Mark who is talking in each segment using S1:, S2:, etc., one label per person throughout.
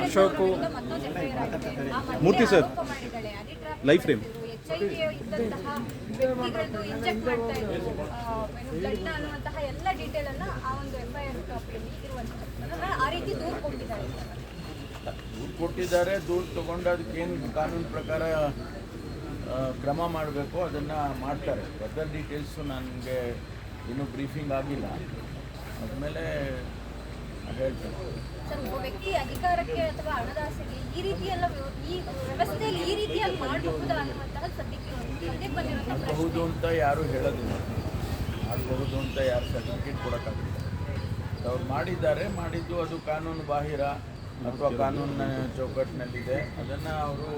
S1: ಅಶೋಕು ಮೂರ್ತಿ sir life frame
S2: ಎಲ್ಲ detail ಅನ್ನ ಆ ಒಂದು FIR ಕಾಪಿಯಲ್ಲಿ ಇರುವಂತಹ ಆ ರೀತಿ ದೂರು
S3: ಕೊಟ್ಟಿದ್ದಾರೆ. ದೂರು ತಗೊಂಡು ಅದಕ್ಕೇನು ಕಾನೂನು ಪ್ರಕಾರ ಕ್ರಮ ಮಾಡಬೇಕು ಅದನ್ನು ಮಾಡ್ತಾರೆ. ಫರ್ದರ್ ಡೀಟೇಲ್ಸು ನನಗೆ ಇನ್ನೂ ಬ್ರೀಫಿಂಗ್ ಆಗಿಲ್ಲ, ಆದಮೇಲೆ ಹೇಳ್ತಾರೆ.
S2: ಸರ್, ಒಬ್ಬ ವ್ಯಕ್ತಿ ಅಧಿಕಾರಕ್ಕೆ ಅಥವಾ ಹಣದಾಸೆಗೆ ಈ ರೀತಿಯೆಲ್ಲ ಈ ವ್ಯವಸ್ಥೆಯಲ್ಲಿ ಈ ರೀತಿಯಾಗಿ ಮಾಡಬಹುದಾ ಅನ್ನುವಂತಹ ಸದ್ಯಕ್ಕೆ
S3: ಮಾಡಬಹುದು ಅಂತ ಯಾರೂ ಹೇಳೋದಿಲ್ಲ, ಮಾಡಬಹುದು ಅಂತ ಯಾರು ಸರ್ಟಿಫಿಕೇಟ್ ಕೊಡೋಕ್ಕಾಗುತ್ತೆ. ಅವ್ರು ಮಾಡಿದ್ದಾರೆ, ಮಾಡಿದ್ದು ಅದು ಕಾನೂನು ಬಾಹಿರ ಅಥವಾ ಕಾನೂನಿನ ಚೌಕಟ್ಟಿನಲ್ಲಿದೆ, ಅದನ್ನು ಅವರು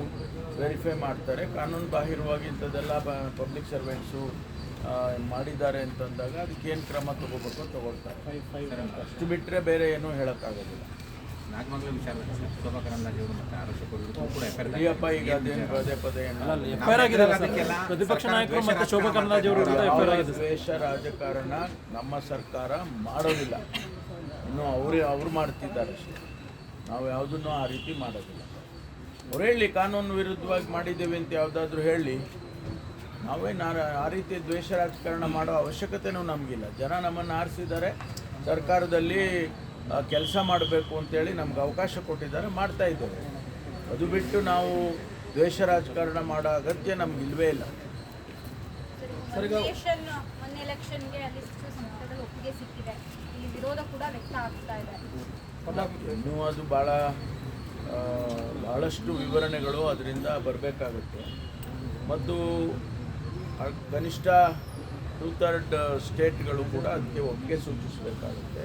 S3: ವೆರಿಫೈ ಮಾಡ್ತಾರೆ. ಕಾನೂನು ಬಾಹಿರವಾಗಿ ಇಂಥದ್ದೆಲ್ಲ ಪಬ್ಲಿಕ್ ಸರ್ವೆಂಟ್ಸು ಮಾಡಿದ್ದಾರೆ ಅಂತಂದಾಗ ಅದಕ್ಕೇನು ಕ್ರಮ ತಗೋಬೇಕು ತಗೊಳ್ತಾರೆ. ಅಷ್ಟು ಬಿಟ್ಟರೆ ಬೇರೆ ಏನೂ ಹೇಳೋಕ್ಕಾಗೋದಿಲ್ಲ. ಪ್ರಿಯಪ್ಪ ಈಗ ಅದೇನು ಪದೇ
S1: ಪ್ರತಿಪಕ್ಷ ನಾಯಕರು ಮತ್ತು ಶೋಭಾ ಕರಂದ್ಲಾಜೆ ಅವರು
S3: ದ್ವೇಷ ರಾಜಕಾರಣ ನಮ್ಮ ಸರ್ಕಾರ ಮಾಡೋದಿಲ್ಲ. ಇನ್ನು ಅವ್ರು ಮಾಡ್ತಿದ್ದಾರೆ ಅಷ್ಟೇ, ನಾವು ಯಾವುದನ್ನು ಆ ರೀತಿ ಮಾಡೋದಿಲ್ಲ. ಅವ್ರು ಹೇಳಿ ಕಾನೂನು ವಿರುದ್ಧವಾಗಿ ಮಾಡಿದ್ದೇವೆ ಅಂತ ಯಾವುದಾದ್ರೂ ಹೇಳಿ, ಆ ರೀತಿ ದ್ವೇಷ ರಾಜಕಾರಣ ಮಾಡೋ ಅವಶ್ಯಕತೆಯೂ ನಮಗಿಲ್ಲ. ಜನ ನಮ್ಮನ್ನು ಆರಿಸಿದ್ದಾರೆ, ಸರ್ಕಾರದಲ್ಲಿ ಕೆಲಸ ಮಾಡಬೇಕು ಅಂತೇಳಿ ನಮ್ಗೆ ಅವಕಾಶ ಕೊಟ್ಟಿದ್ದಾರೆ, ಮಾಡ್ತಾ ಇದ್ದೇವೆ. ಅದು ಬಿಟ್ಟು ನಾವು ದ್ವೇಷ ರಾಜಕಾರಣ ಮಾಡೋ ಅಗತ್ಯ ನಮಗಿಲ್ವೇ ಇಲ್ಲ.
S2: ಮೊನ್ನೆ ಎಲೆಕ್ಷನ್ಗೆ ಅಲ್ಲಿ ಒಪ್ಪಿಗೆ ಸಿಕ್ಕಿದೆ, ಇಲ್ಲಿ ವಿರೋಧ ಕೂಡ ವ್ಯಕ್ತ ಆಗ್ತಾ ಇದೆ.
S3: ಇನ್ನೂ ಅದು ಭಾಳಷ್ಟು ವಿವರಣೆಗಳು ಅದರಿಂದ ಬರಬೇಕಾಗುತ್ತೆ. ಮತ್ತು ಕನಿಷ್ಠ 2/3 ಸ್ಟೇಟ್ಗಳು ಕೂಡ ಅದಕ್ಕೆ ಒಪ್ಪಿಗೆ ಸೂಚಿಸಬೇಕಾಗುತ್ತೆ.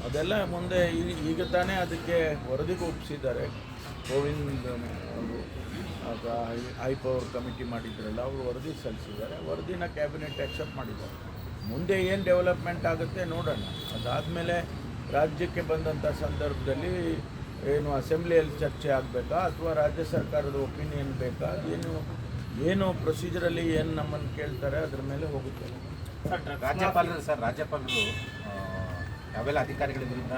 S3: ಅದೆಲ್ಲ ಮುಂದೆ ಈಗ ತಾನೇ ಅದಕ್ಕೆ ವರದಿಗೆ ಒಪ್ಪಿಸಿದ್ದಾರೆ. ಗೋವಿಂದ್ ಅವರು ಹೈ ಪವರ್ ಕಮಿಟಿ ಮಾಡಿದ್ರಲ್ಲ, ಅವರು ವರದಿ ಸಲ್ಲಿಸಿದ್ದಾರೆ. ವರದಿನ ಕ್ಯಾಬಿನೆಟ್ ಆಕ್ಸೆಪ್ಟ್ ಮಾಡಿದ್ದಾರೆ. ಮುಂದೆ ಏನು ಡೆವಲಪ್ಮೆಂಟ್ ಆಗುತ್ತೆ ನೋಡೋಣ. ಅದಾದಮೇಲೆ ರಾಜ್ಯಕ್ಕೆ ಬಂದಂಥ ಸಂದರ್ಭದಲ್ಲಿ ಏನು ಅಸೆಂಬ್ಲಿಯಲ್ಲಿ ಚರ್ಚೆ ಆಗಬೇಕಾ ಅಥವಾ ರಾಜ್ಯ ಸರ್ಕಾರದ ಒಪಿನಿಯನ್ ಬೇಕಾ, ಏನು ಪ್ರೊಸೀಜರಲ್ಲಿ ಏನು ನಮ್ಮನ್ನು ಕೇಳ್ತಾರೆ ಅದ್ರ ಮೇಲೆ ಹೋಗುತ್ತೆ.
S4: ರಾಜ್ಯಪಾಲರು ಯಾವೆಲ್ಲ ಅಧಿಕಾರಿಗಳ ವಿರುದ್ಧ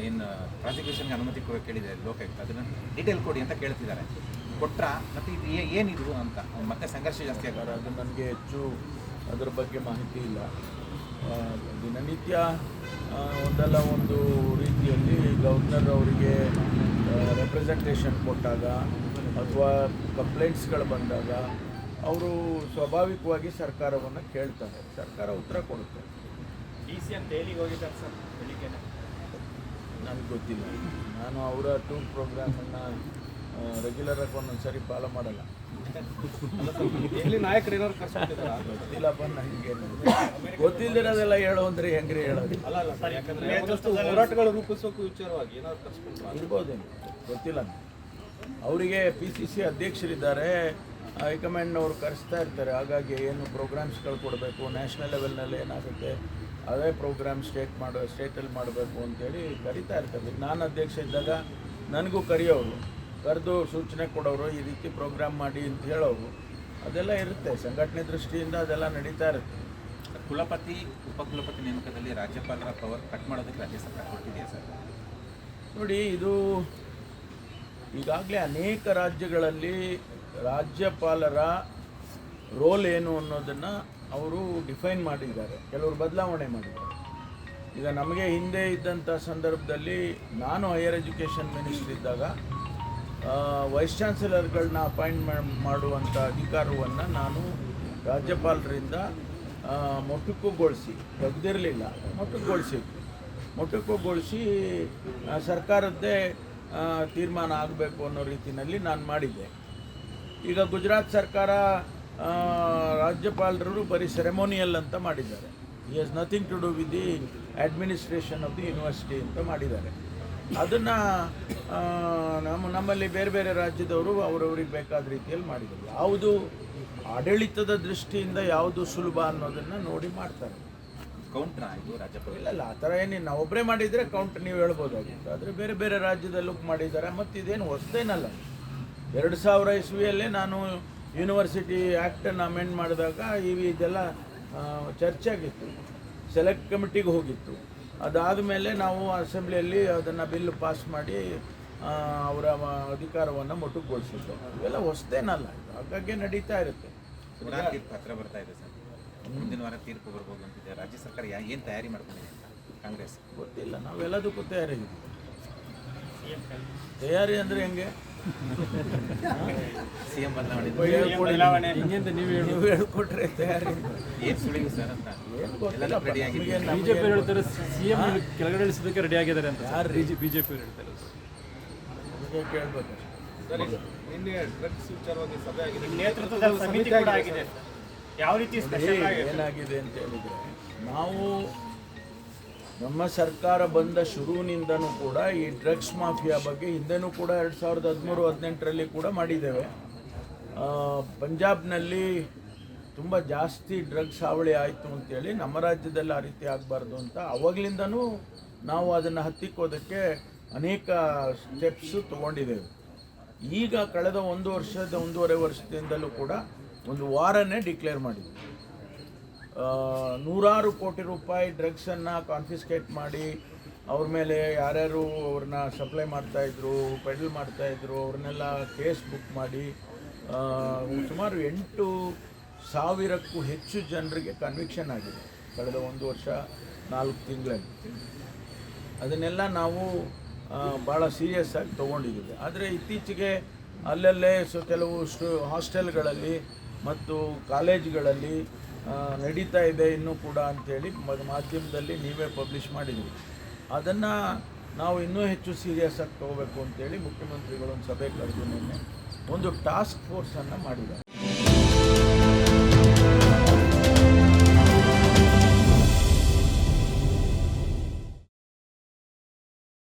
S4: ಏನು ಪ್ರಾಸಿಕ್ಯೂಷನ್ಗೆ ಅನುಮತಿ ಕೇಳಿದ್ದಾರೆ ಲೋಕಾಯುಕ್ತ, ಅದನ್ನು ಡೀಟೇಲ್ ಕೊಡಿ ಅಂತ ಕೇಳ್ತಿದ್ದಾರೆ. ಕೊಟ್ರ ಮತ್ತು ಇದು ಏನಿದು ಅಂತ ಮತ್ತೆ ಸಂಘರ್ಷ ಜಾಸ್ತಿ ಆಗ್ತಾರೆ.
S3: ಅದು ನನಗೆ ಹೆಚ್ಚು ಅದರ ಬಗ್ಗೆ ಮಾಹಿತಿ ಇಲ್ಲ. ದಿನನಿತ್ಯ ಒಂದಲ್ಲ ಒಂದು ರೀತಿಯಲ್ಲಿ ಗವರ್ನರ್ ಅವರಿಗೆ ರೆಪ್ರೆಸೆಂಟೇಷನ್ ಕೊಟ್ಟಾಗ ಅಥವಾ ಕಂಪ್ಲೇಂಟ್ಸ್ಗಳು ಬಂದಾಗ ಅವರು ಸ್ವಾಭಾವಿಕವಾಗಿ ಸರ್ಕಾರವನ್ನು ಕೇಳ್ತಾರೆ, ಸರ್ಕಾರ ಉತ್ತರ ಕೊಡುತ್ತೆ.
S1: DC ಅಂತ ಹೇಳಿಗೆ ಹೋಗಿದ್ದಾರೆ ಸರ್ ಬೆಳಿಗ್ಗೆ.
S3: ನನಗೆ ಗೊತ್ತಿಲ್ಲ, ನಾನು ಅವರ ಟೂರ್ ಪ್ರೋಗ್ರಾಮನ್ನು ರೆಗ್ಯುಲರಾಗಿ ಒಂದೊಂದು ಸರಿ ಫಾಲೋ ಮಾಡಲ್ಲ.
S1: ನಾಯಕರು ಏನಾದ್ರು ಕರ್ಸ್ಕೊತಿದ್ದಾರಾ
S3: ಗೊತ್ತಿಲ್ಲಪ್ಪ ನನಗೆ. ಗೊತ್ತಿಲ್ಲದಿರೋದೆಲ್ಲ ಹೇಳೋ ಅಂದ್ರೆ ಹೆಂಗ್ರಿ ಹೇಳೋದು?
S1: ಹೋರಾಟಗಳು ರೂಪಿಸೋಕೆ ವಿಚಾರವಾಗಿ ಏನಾದ್ರು ಕರ್ಸ್ಕೊಂಡು
S3: ಇರ್ಬೋದೇನು, ಗೊತ್ತಿಲ್ಲ. ಅವರಿಗೆ PCC ಅಧ್ಯಕ್ಷರಿದ್ದಾರೆ, ಹೈಕಮಾಂಡ್ನವರು ಕರೆಸ್ತಾ ಇರ್ತಾರೆ. ಹಾಗಾಗಿ ಏನು ಪ್ರೋಗ್ರಾಮ್ಸ್ಗಳು ಕೊಡಬೇಕು, ನ್ಯಾಷನಲ್ ಲೆವೆಲ್ನಲ್ಲಿ ಏನಾಗುತ್ತೆ ಅದೇ ಪ್ರೋಗ್ರಾಮ್ ಸ್ಟೇಟಲ್ಲಿ ಮಾಡಬೇಕು ಅಂತೇಳಿ ಕರಿತಾ ಇರ್ತಾರೆ. ನಾನು ಅಧ್ಯಕ್ಷ ಇದ್ದಾಗ ನನಗೂ ಕರೆದು ಸೂಚನೆ ಕೊಡೋರು, ಈ ರೀತಿ ಪ್ರೋಗ್ರಾಮ್ ಮಾಡಿ ಅಂತ ಹೇಳೋರು, ಅದೆಲ್ಲ ಇರುತ್ತೆ. ಸಂಘಟನೆ ದೃಷ್ಟಿಯಿಂದ ಅದೆಲ್ಲ ನಡೀತಾ ಇರುತ್ತೆ.
S4: ಕುಲಪತಿ ಉಪಕುಲಪತಿ ನೇಮಕದಲ್ಲಿ ರಾಜ್ಯಪಾಲರ ಪವರ್ ಕಟ್ ಮಾಡೋದಕ್ಕೆ ರಾಜ್ಯ ಸರ್ಕಾರ ಕೊಟ್ಟಿದೆಯಾ ಸರ್?
S3: ನೋಡಿ, ಇದು ಈಗಾಗಲೇ ಅನೇಕ ರಾಜ್ಯಗಳಲ್ಲಿ ರಾಜ್ಯಪಾಲರ ರೋಲ್ ಏನು ಅನ್ನೋದನ್ನು ಅವರು ಡಿಫೈನ್ ಮಾಡಿದ್ದಾರೆ, ಕೆಲವರು ಬದಲಾವಣೆ ಮಾಡಿದ್ದಾರೆ. ಈಗ ನಮಗೆ ಹಿಂದೆ ಇದ್ದಂಥ ಸಂದರ್ಭದಲ್ಲಿ ನಾನು ಹೈಯರ್ ಎಜುಕೇಷನ್ ಮಿನಿಸ್ಟರ್ ಇದ್ದಾಗ ವೈಸ್ ಚಾನ್ಸಲರ್ಗಳನ್ನ ಅಪಾಯಿಂಟ್ ಮಾಡುವಂಥ ಅಧಿಕಾರವನ್ನು ನಾನು ರಾಜ್ಯಪಾಲರಿಂದ ಮೊಟಕುಗೊಳಿಸಿ, ತೆಗೆದಿರಲಿಲ್ಲ, ಮೊಟಕುಗೊಳಿಸಿ ಸರ್ಕಾರದ್ದೇ ತೀರ್ಮಾನ ಆಗಬೇಕು ಅನ್ನೋ ರೀತಿಯಲ್ಲಿ ನಾನು ಮಾಡಿದ್ದೆ. ಈಗ ಗುಜರಾತ್ ಸರ್ಕಾರ ರಾಜ್ಯಪಾಲರು ಬರೀ ಸೆರೆಮೋನಿಯಲ್ ಅಂತ ಮಾಡಿದ್ದಾರೆ. He has nothing to do with the administration of the university ಅಂತ ಮಾಡಿದ್ದಾರೆ. ಅದನ್ನು ನಮ್ಮಲ್ಲಿ ಬೇರೆ ಬೇರೆ ರಾಜ್ಯದವರು ಅವರವ್ರಿಗೆ ಬೇಕಾದ ರೀತಿಯಲ್ಲಿ ಮಾಡಿದ್ದಾರೆ. ಯಾವುದು ಆಡಳಿತದ ದೃಷ್ಟಿಯಿಂದ ಯಾವುದು ಸುಲಭ ಅನ್ನೋದನ್ನು ನೋಡಿ ಮಾಡ್ತಾರೆ.
S4: ಕೌಂಟ್ರಾ ಇದು ರಾಜ್ಯಪಾಲ?
S3: ಇಲ್ಲ, ಆ ಥರ ಏನಿಲ್ಲ. ನಾವು ಒಬ್ಬರೇ ಮಾಡಿದರೆ ಕೌಂಟ್ ನೀವು ಹೇಳ್ಬೋದಾಗಿತ್ತು, ಆದರೆ ಬೇರೆ ಬೇರೆ ರಾಜ್ಯದಲ್ಲೂ ಮಾಡಿದ್ದಾರೆ. ಮತ್ತು ಇದೇನು ಹೊಸದೇನಲ್ಲ. 2000 ಇಸ್ವಿಯಲ್ಲೇ ನಾನು ಯೂನಿವರ್ಸಿಟಿ ಆ್ಯಕ್ಟನ್ನು ಅಮೆಂಡ್ ಮಾಡಿದಾಗ ಇದೆಲ್ಲ ಚರ್ಚೆ ಆಗಿತ್ತು, ಸೆಲೆಕ್ಟ್ ಕಮಿಟಿಗೆ ಹೋಗಿತ್ತು. ಅದಾದ ಮೇಲೆ ನಾವು ಅಸೆಂಬ್ಲಿಯಲ್ಲಿ ಅದನ್ನು ಬಿಲ್ ಪಾಸ್ ಮಾಡಿ ಅವರ ಅಧಿಕಾರವನ್ನು ಮೊಟಕುಗೊಳಿಸಿದ್ದು. ಇವೆಲ್ಲ ಹೊಸದೇನಲ್ಲ, ಇದು ಹಾಗಾಗಿ ನಡೀತಾ ಇರುತ್ತೆ.
S4: ಪುನಃ ತೀರ್ಪು ಹತ್ರ ಬರ್ತಾ ಇದೆ ಸರ್, ಮುಂದಿನ ವಾರ ತೀರ್ಪು ಬರ್ಬೋದು ಅಂತಿದೆ. ರಾಜ್ಯ ಸರ್ಕಾರ ಏನು ತಯಾರಿ ಮಾಡ್ಕೊಂಡಿದೆ ಅಂತ ಕಾಂಗ್ರೆಸ್?
S3: ಗೊತ್ತಿಲ್ಲ, ನಾವೆಲ್ಲದಕ್ಕೂ ತಯಾರಿದ್ದೀವಿ. ತಯಾರಿ ಅಂದರೆ ಹೆಂಗೆ?
S4: ಸಿಎಂ
S1: ಬದಲಾವಣೆ ಹಿಂಗೆಂತ
S3: ನೀವು ಹೇಳ್ಕೊಟ್ರೆ ತಯಾರಿ
S4: ಏನು ಸುಳಿವು ಸರ್ ಅಂತ
S3: ಏನು ಗೊತ್ತಿಲ್ಲ.
S4: ರೆಡಿ ಆಗಿದೆ.
S1: ಬಿಜೆಪಿ ಹೇಳ್ತಾರೆ ಸಿಎಂ ಕೆಳಗಡೆ ಇಳಿಸೋದಕ್ಕೆ ರೆಡಿ ಆಗಿದ್ದಾರೆ ಅಂತ.
S3: ಯಾರು
S1: ಬಿಜೆಪಿ ಹೇಳ್ತಾರೆ
S3: ನಮಗೆ ಕೇಳಬೇಕು.
S5: ನೇತೃತ್ವದಲ್ಲಿ ಸಮಿತಿ ಕೂಡ ಆಗಿದೆ. ಯಾವ ರೀತಿ
S3: ಏನಾಗಿದೆ ಅಂತ ಹೇಳಿದರೆ, ನಾವು ನಮ್ಮ ಸರ್ಕಾರ ಬಂದ ಶುರುವಿನಿಂದನೂ ಕೂಡ ಈ ಡ್ರಗ್ಸ್ ಮಾಫಿಯಾ ಬಗ್ಗೆ ಹಿಂದೆನೂ ಕೂಡ 2013-18ರಲ್ಲಿ ಕೂಡ ಮಾಡಿದ್ದೇವೆ. ಪಂಜಾಬ್ನಲ್ಲಿ ತುಂಬ ಜಾಸ್ತಿ ಡ್ರಗ್ಸ್ ಹಾವಳಿ ಆಯಿತು ಅಂತೇಳಿ ನಮ್ಮ ರಾಜ್ಯದಲ್ಲಿ ಆ ರೀತಿ ಆಗಬಾರ್ದು ಅಂತ ಅವಾಗಲಿಂದನೂ ನಾವು ಅದನ್ನು ಹತ್ತಿಕ್ಕೋದಕ್ಕೆ ಅನೇಕ ಸ್ಟೆಪ್ಸು ತೊಗೊಂಡಿದ್ದೇವೆ. ಈಗ ಕಳೆದ ಒಂದೂವರೆ ವರ್ಷದಿಂದಲೂ ಕೂಡ ಒಂದು ವಾರನೇ ಡಿಕ್ಲೇರ್ ಮಾಡಿದ್ವಿ. ನೂರಾರು ಕೋಟಿ ರೂಪಾಯಿ ಡ್ರಗ್ಸನ್ನು ಕಾನ್ಫಿಸ್ಕೇಟ್ ಮಾಡಿ ಅವ್ರ ಮೇಲೆ ಯಾರ್ಯಾರು ಅವ್ರನ್ನ ಸಪ್ಲೈ ಮಾಡ್ತಾಯಿದ್ರು, ಪೆಡಲ್ ಮಾಡ್ತಾಯಿದ್ರು, ಅವ್ರನ್ನೆಲ್ಲ ಕೇಸ್ ಬುಕ್ ಮಾಡಿ ಸುಮಾರು 8,000ಕ್ಕೂ ಹೆಚ್ಚು ಜನರಿಗೆ ಕನ್ವಿಕ್ಷನ್ ಆಗಿದೆ ಕಳೆದ 1 ವರ್ಷ 4 ತಿಂಗಳಲ್ಲಿ. ಅದನ್ನೆಲ್ಲ ನಾವು ಭಾಳ ಸೀರಿಯಸ್ ಆಗಿ ತೊಗೊಂಡಿದ್ದೀವಿ. ಆದರೆ ಇತ್ತೀಚೆಗೆ ಅಲ್ಲಲ್ಲೇ ಕೆಲವು ಹಾಸ್ಟೆಲ್ಗಳಲ್ಲಿ ಮತ್ತು ಕಾಲೇಜ್ಗಳಲ್ಲಿ ನಡೀತಾ ಇದೆ ಇನ್ನೂ ಕೂಡ ಅಂಥೇಳಿ ಮಾಧ್ಯಮದಲ್ಲಿ ನೀವೇ ಪಬ್ಲಿಷ್ ಮಾಡಿದ್ವಿ. ಅದನ್ನು ನಾವು ಇನ್ನೂ ಹೆಚ್ಚು ಸೀರಿಯಸ್ ಆಗಿ ತೊಗೋಬೇಕು ಅಂತೇಳಿ ಮುಖ್ಯಮಂತ್ರಿಗಳು ಒಂದು ಸಭೆ ಕರೆದು ನಿನ್ನೆ ಒಂದು ಟಾಸ್ಕ್ ಫೋರ್ಸನ್ನು ಮಾಡಿದ್ದಾರೆ.